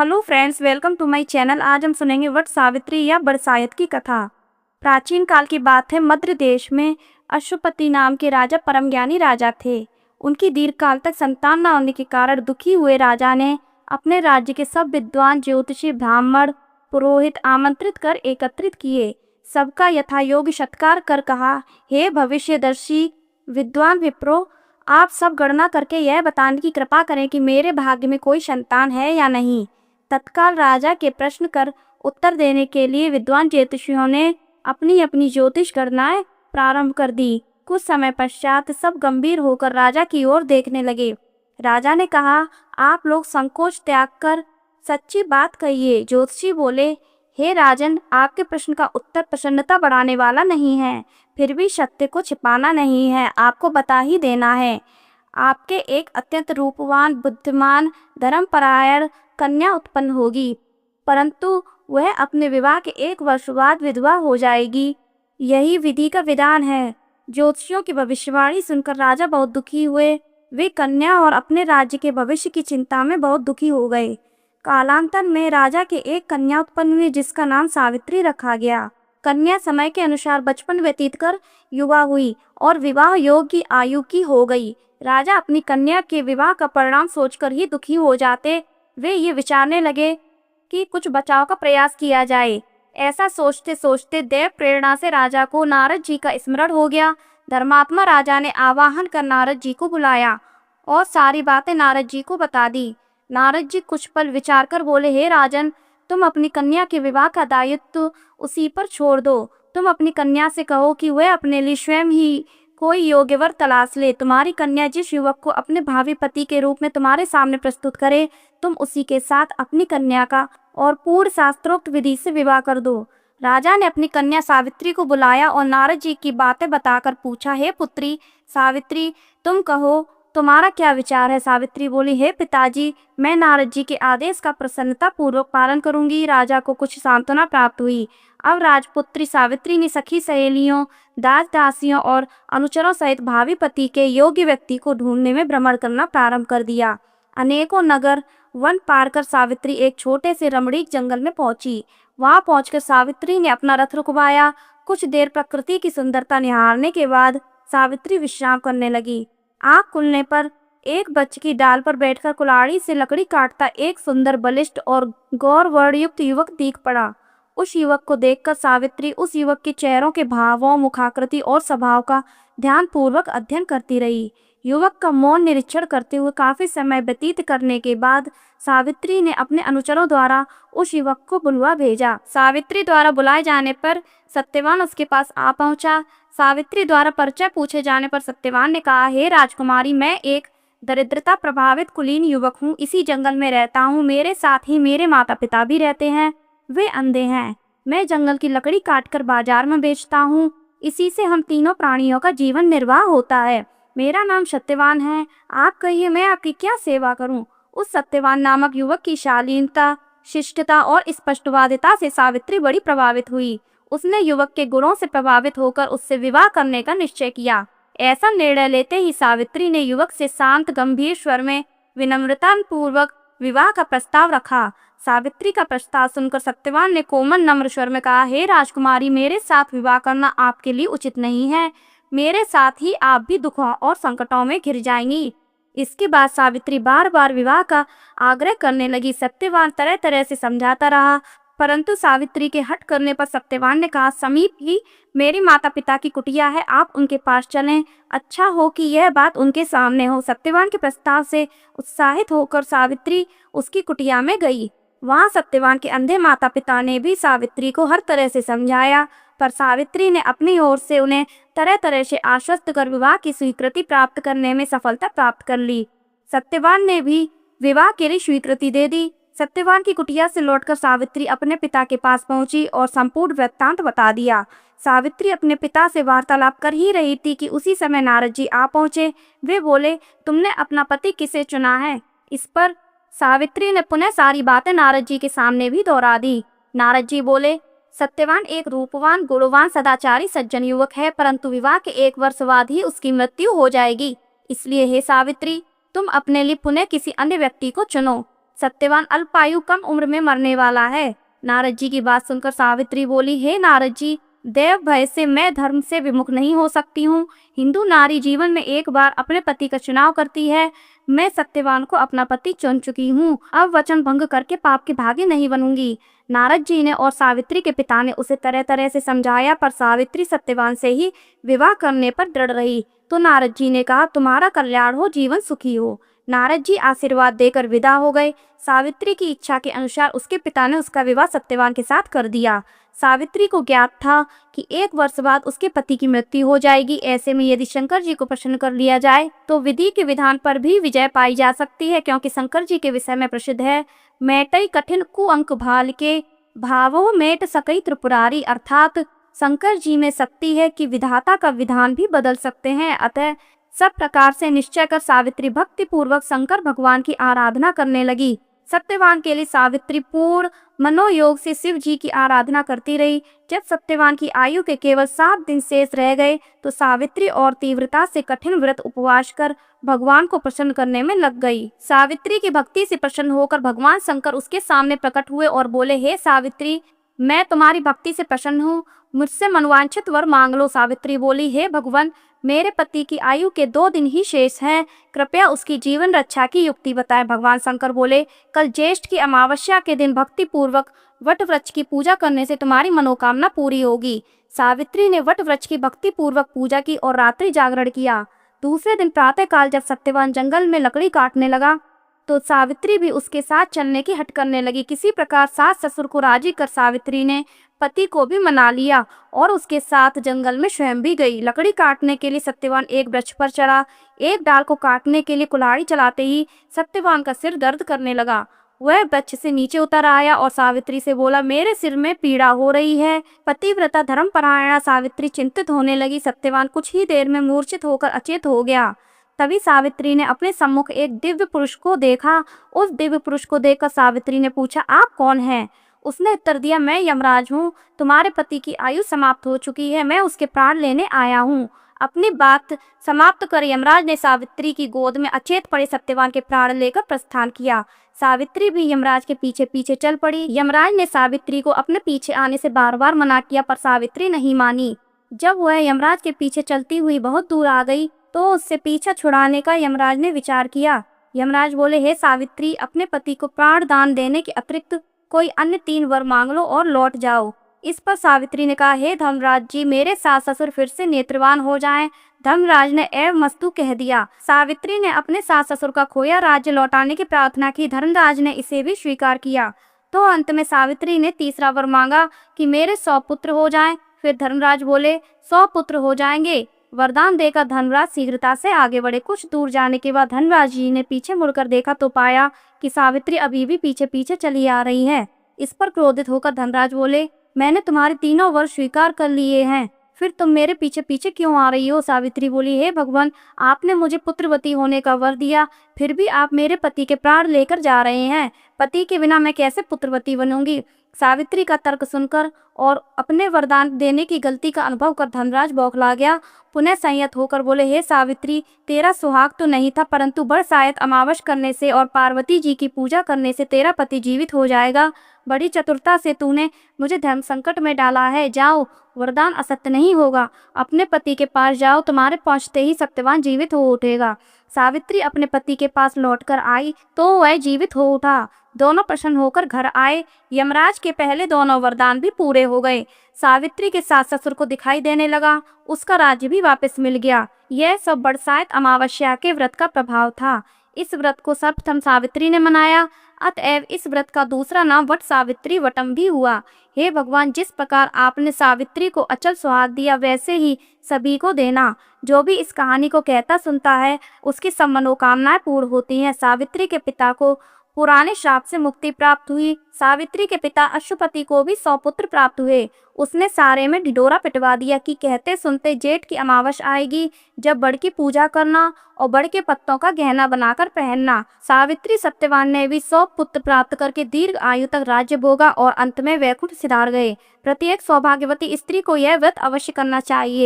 Hello friends, welcome to my channel. आज हम सुनेंगे वट सावित्री या बरसायत की कथा। प्राचीन काल की बात है। मध्य देश में अश्वपति नाम के राजा परम ज्ञानी राजा थे। उनकी दीर्घकाल तक संतान न होने के कारण दुखी हुए राजा ने अपने राज्य के सब विद्वान, ज्योतिषी, ब्राह्मण, पुरोहित आमंत्रित कर एकत्रित किए। सबका यथायोग्य सत्कार कर कहा, हे भविष्यदर्शी विद्वान विप्रो, आप सब गणना करके यह बताने की कृपा करें कि मेरे भाग्य में कोई संतान है या नहीं। तत्काल राजा के प्रश्न कर उत्तर देने के लिए विद्वान ज्योतिषियों ने अपनी अपनी ज्योतिष गणनाएं प्रारंभ कर दी। कुछ समय पश्चात सब गंभीर होकर राजा की ओर देखने लगे। राजा ने कहा, आप लोग संकोच त्याग कर सच्ची बात कहिए। ज्योतिषी बोले, हे राजन, आपके प्रश्न का उत्तर प्रसन्नता बढ़ाने वाला नहीं है, फिर भी सत्य को छिपाना नहीं है, आपको बता ही देना है। आपके एक अत्यंत रूपवान, बुद्धिमान, धर्मपरायण कन्या उत्पन्न होगी, परंतु वह अपने विवाह के 1 वर्ष बाद विधवा हो जाएगी। यही विधि का विधान है। ज्योतिषियों की भविष्यवाणी सुनकर राजा बहुत दुखी हुए। वे कन्या और अपने राज्य के भविष्य की चिंता में बहुत दुखी हो गए। कालांतर में राजा के एक कन्या उत्पन्न हुई, जिसका नाम सावित्री रखा गया। कन्या समय के अनुसार बचपन व्यतीत कर युवा हुई और विवाह योग्य आयु की हो गई। राजा अपनी कन्या के विवाह का परिणाम सोचकर ही दुखी हो जाते। वे ये विचारने लगे कि कुछ बचाव का प्रयास किया जाए। ऐसा सोचते सोचते देव प्रेरणा से राजा को नारद जी का स्मरण हो गया। धर्मात्मा राजा ने आवाहन कर नारद जी को बुलाया और सारी बातें नारद जी को बता दी। नारद जी कुछ पल विचार कर बोले, हे राजन, तुम अपनी कन्या के विवाह का दायित्व उसी पर छोड़ दो। तुम अपनी कन्या से कहो कि वह अपने लिए स्वयं ही कोई योग्य वर तलाश ले। तुम्हारी कन्या जिस युवक को अपने भावी पति के रूप में तुम्हारे सामने प्रस्तुत करे, तुम उसी के साथ अपनी कन्या का और पूर्ण शास्त्रोक्त विधि से विवाह कर दो। राजा ने अपनी कन्या सावित्री को बुलाया और नारद जी की बातें बताकर पूछा, हे पुत्री सावित्री, तुम कहो, तुम्हारा क्या विचार है। सावित्री बोली, हे पिताजी, मैं नारद जी के आदेश का प्रसन्नता पूर्वक पालन करूंगी। राजा को कुछ सांत्वना प्राप्त हुई। अब राजपुत्री सावित्री ने सखी सहेलियों, दास दासियों और अनुचरों सहित भावी पति के योग्य व्यक्ति को ढूंढने में भ्रमण करना प्रारंभ कर दिया। अनेकों नगर वन पार कर सावित्री एक छोटे से रमणीक जंगल में पहुंची। वहां पहुंचकर सावित्री ने अपना रथ रुकवाया। कुछ देर प्रकृति की सुंदरता निहारने के बाद सावित्री विश्राम करने लगी। आँख खुलने पर एक वृक्ष की डाल पर बैठकर कुल्हाड़ी से लकड़ी काटता एक सुंदर, बलिष्ठ और गौर वर्णयुक्त युवक दिख पड़ा। उस युवक को देखकर सावित्री उस युवक के चेहरों के भावों, मुखाकृति और स्वभाव का ध्यान पूर्वक अध्ययन करती रही। युवक का मौन निरीक्षण करते हुए काफी समय व्यतीत करने के बाद सावित्री ने अपने अनुचरों द्वारा उस युवक को बुलवा भेजा। सावित्री द्वारा बुलाए जाने पर सत्यवान उसके पास आ पहुंचा। सावित्री द्वारा परिचय पूछे जाने पर सत्यवान ने कहा, हे राजकुमारी, मैं एक दरिद्रता प्रभावित कुलीन युवक हूँ। इसी जंगल में रहता हूँ। मेरे साथ ही मेरे माता पिता भी रहते हैं। वे अंधे हैं। मैं जंगल की लकड़ी काटकर बाजार में बेचता हूँ। इसी से हम तीनों प्राणियों का जीवन निर्वाह होता है। मेरा नाम सत्यवान है। आप कहिए, मैं आपकी क्या सेवा करूं। उस सत्यवान नामक युवक की शालीनता, शिष्टता और स्पष्टवादिता से सावित्री बड़ी प्रभावित हुई। उसने युवक के गुणों से प्रभावित होकर उससे विवाह करने का निश्चय किया। ऐसा निर्णय लेते ही सावित्री ने युवक से शांत गंभीर स्वर में विनम्रता पूर्वक विवाह का प्रस्ताव रखा। सावित्री का प्रस्ताव सुनकर सत्यवान ने कोमल नम्र स्वर में कहा, हे राजकुमारी, मेरे साथ विवाह करना आपके लिए उचित नहीं है। मेरे साथ ही आप भी दुखों और संकटों में घिर जाएंगी। इसके बाद सावित्री बार बार विवाह का आग्रह करने लगी। सत्यवान तरह तरह से समझाता रहा, परंतु सावित्री के हट करने पर सत्यवान ने कहा, समीप ही मेरे माता पिता की कुटिया है, आप उनके पास चलें। अच्छा हो कि यह बात उनके सामने हो। सत्यवान के प्रस्ताव से उत्साहित होकर सावित्री उसकी कुटिया में गई। वहां सत्यवान के अंधे माता पिता ने भी सावित्री को हर तरह से समझाया, पर सावित्री ने अपनी ओर से उन्हें तरह तरह से आश्वस्त कर विवाह की स्वीकृति प्राप्त करने में सफलता प्राप्त कर ली। सत्यवान ने भी विवाह के लिए स्वीकृति दे दी। सत्यवान की कुटिया से लौटकर सावित्री अपने पिता के पास पहुंची और संपूर्ण वृत्तांत बता दिया। सावित्री अपने पिता से वार्तालाप कर ही रही थी कि उसी समय नारद जी आ पहुंचे। वे बोले, तुमने अपना पति किसे चुना है। इस पर सावित्री ने पुनः सारी बातें नारद जी के सामने भी दोहरा दी। नारद जी बोले, सत्यवान एक रूपवान, गुणवान, सदाचारी सज्जन युवक है, परंतु विवाह के 1 वर्ष बाद ही उसकी मृत्यु हो जाएगी। इसलिए हे सावित्री, तुम अपने लिए पुनः किसी अन्य व्यक्ति को चुनो। सत्यवान अल्पायु कम उम्र में मरने वाला है। नारद जी की बात सुनकर सावित्री बोली, हे नारद जी, देव भय से मैं धर्म से विमुख नहीं हो सकती हूँ। हिंदू नारी जीवन में एक बार अपने पति का चुनाव करती है। मैं सत्यवान को अपना पति चुन चुकी हूँ। अब वचन भंग करके पाप के भागी नहीं बनूंगी। नारद जी ने और सावित्री के पिता ने उसे तरह तरह से समझाया, पर सावित्री सत्यवान से ही विवाह करने पर दृढ़ रही। तो नारद जी ने कहा, तुम्हारा कल्याण हो, जीवन सुखी हो। नारद जी आशीर्वाद देकर विदा हो गए। सावित्री की इच्छा के अनुसार उसके पिता ने उसका विवाह सत्यवान के साथ कर दिया। सावित्री को ज्ञात था कि 1 वर्ष बाद उसके पति की मृत्यु हो जाएगी। ऐसे में यदि शंकर जी को प्रसन्न कर लिया जाए तो विधि के विधान पर भी विजय पाई जा सकती है, क्योंकि शंकर जी के विषय में प्रसिद्ध है, मेटई कठिन कुअंक भाल के भावो मेट सकई त्रिपुरारी। अर्थात शंकर जी में शक्ति है कि विधाता का विधान भी बदल सकते हैं। अतः सब प्रकार से निश्चय कर सावित्री भक्ति पूर्वक शंकर भगवान की आराधना करने लगी। सत्यवान के लिए सावित्री पूर्ण मनोयोग से शिव जी की आराधना करती रही। जब सत्यवान की आयु के केवल 7 दिन शेष रह गए तो सावित्री और तीव्रता से कठिन व्रत उपवास कर भगवान को प्रसन्न करने में लग गई। सावित्री की भक्ति से प्रसन्न होकर भगवान शंकर उसके सामने प्रकट हुए और बोले, हे सावित्री, मैं तुम्हारी भक्ति से प्रसन्न हूँ, मुझसे मनोवांछित वर मांग लो। सावित्री बोली, हे भगवान, मेरे पति की आयु के 2 दिन ही शेष हैं, कृपया उसकी जीवन रक्षा की युक्ति बताएं। भगवान शंकर बोले, कल ज्येष्ठ की अमावस्या के दिन भक्ति पूर्वक वट वृक्ष की पूजा करने से तुम्हारी मनोकामना पूरी होगी। सावित्री ने वट वृक्ष की भक्ति पूर्वक पूजा की और रात्रि जागरण किया। दूसरे दिन प्रातः काल जब सत्यवान जंगल में लकड़ी काटने लगा तो सावित्री भी उसके साथ चलने की हट करने लगी। किसी प्रकार सास ससुर को राजी कर सावित्री ने पति को भी मना लिया और उसके साथ जंगल में स्वयं भी गई। लकड़ी काटने के लिए सत्यवान एक वृक्ष पर चढ़ा। एक डाल को काटने के लिए कुल्हाड़ी चलाते ही सत्यवान का सिर दर्द करने लगा। वह वृक्ष से नीचे उतर आया और सावित्री से बोला, मेरे सिर में पीड़ा हो रही है। पतिव्रता धर्मपरायणा सावित्री चिंतित होने लगी। सत्यवान कुछ ही देर में मूर्छित होकर अचेत हो गया। तभी सावित्री ने अपने सम्मुख एक दिव्य पुरुष को देखा। उस दिव्य पुरुष को देखकर सावित्री ने पूछा, आप कौन हैं? उसने उत्तर दिया, मैं यमराज हूँ। तुम्हारे पति की आयु समाप्त हो चुकी है, मैं उसके प्राण लेने आया हूँ। अपनी बात समाप्त कर यमराज ने सावित्री की गोद में अचेत पड़े सत्यवान के प्राण लेकर प्रस्थान किया। सावित्री भी यमराज के पीछे पीछे चल पड़ी। यमराज ने सावित्री को अपने पीछे आने से बार बार मना किया, पर सावित्री नहीं मानी। जब वह यमराज के पीछे चलती हुई बहुत दूर आ गई तो उससे पीछा छुड़ाने का यमराज ने विचार किया। यमराज बोले, हे सावित्री, अपने पति को प्राण दान देने के अतिरिक्त कोई अन्य 3 वर मांग लो और लौट जाओ। इस पर सावित्री ने कहा, हे धर्मराज जी, मेरे सास ससुर फिर से नेत्रवान हो जाएं। धर्मराज ने एवं मस्तु कह दिया। सावित्री ने अपने सास ससुर का खोया राज्य लौटाने की प्रार्थना की। धर्मराज ने इसे भी स्वीकार किया। तो अंत में सावित्री ने तीसरा वर मांगा कि मेरे 100 पुत्र हो जाएं। फिर धर्मराज बोले, 100 पुत्र हो जाएंगे। वरदान देकर धर्मराज शीघ्रता से आगे बढ़े। कुछ दूर जाने के बाद धर्मराज जी ने पीछे मुड़कर देखा तो पाया कि सावित्री अभी भी पीछे पीछे चली आ रही है। इस पर क्रोधित होकर धर्मराज बोले, मैंने तुम्हारे 3 वर स्वीकार कर लिए हैं, फिर तुम मेरे पीछे पीछे क्यों आ रही हो? सावित्री बोली, हे भगवान, आपने मुझे पुत्रवती होने का वर दिया, फिर भी आप मेरे पति के प्राण लेकर जा रहे हैं। पति के बिना मैं कैसे पुत्रवती बनूंगी? सावित्री का तर्क सुनकर और अपने वरदान देने की गलती का अनुभव कर धर्मराज बौखला गया। पुनः संयत होकर बोले, हे सावित्री, तेरा सुहाग तो नहीं था, परंतु बरसायत अमावस करने से और पार्वती जी की पूजा करने से तेरा पति जीवित हो जाएगा। बड़ी चतुरता से तूने मुझे धर्म संकट में डाला है। जाओ, वरदान असत्य नहीं होगा। अपने पति के पास जाओ, तुम्हारे पहुंचते ही सत्यवान जीवित हो उठेगा। सावित्री अपने पति के पास लौटकर आई तो वह जीवित हो उठा। दोनों प्रसन्न होकर घर आए। यमराज के पहले दोनों वरदान भी पूरे हो गए। सावित्री के सास ससुर को दिखाई देने लगा, उसका राज्य भी वापस मिल गया। यह सब बरसात अमावस्या के व्रत का प्रभाव था। इस व्रत को सर्वप्रथम सावित्री ने मनाया, अतएव इस व्रत का दूसरा नाम वट सावित्री वटम भी हुआ। हे भगवान, जिस प्रकार आपने सावित्री को अचल सुहाग दिया, वैसे ही सभी को देना। जो भी इस कहानी को कहता सुनता है, उसकी सब मनोकामनाएं पूर्ण होती हैं। सावित्री के पिता को पुराने श्राप से मुक्ति प्राप्त हुई। सावित्री के पिता अश्वपति को भी 100 पुत्र प्राप्त हुए। उसने सारे में ढिढोरा पिटवा दिया कि कहते सुनते जेठ की अमावस आएगी, जब बड़ की पूजा करना और बड़ के पत्तों का गहना बनाकर पहनना। सावित्री सत्यवान ने भी 100 पुत्र प्राप्त करके दीर्घ आयु तक राज्य भोगा और अंत में वैकुंठ सिधार गए। प्रत्येक सौभाग्यवती स्त्री को यह व्रत अवश्य करना चाहिए।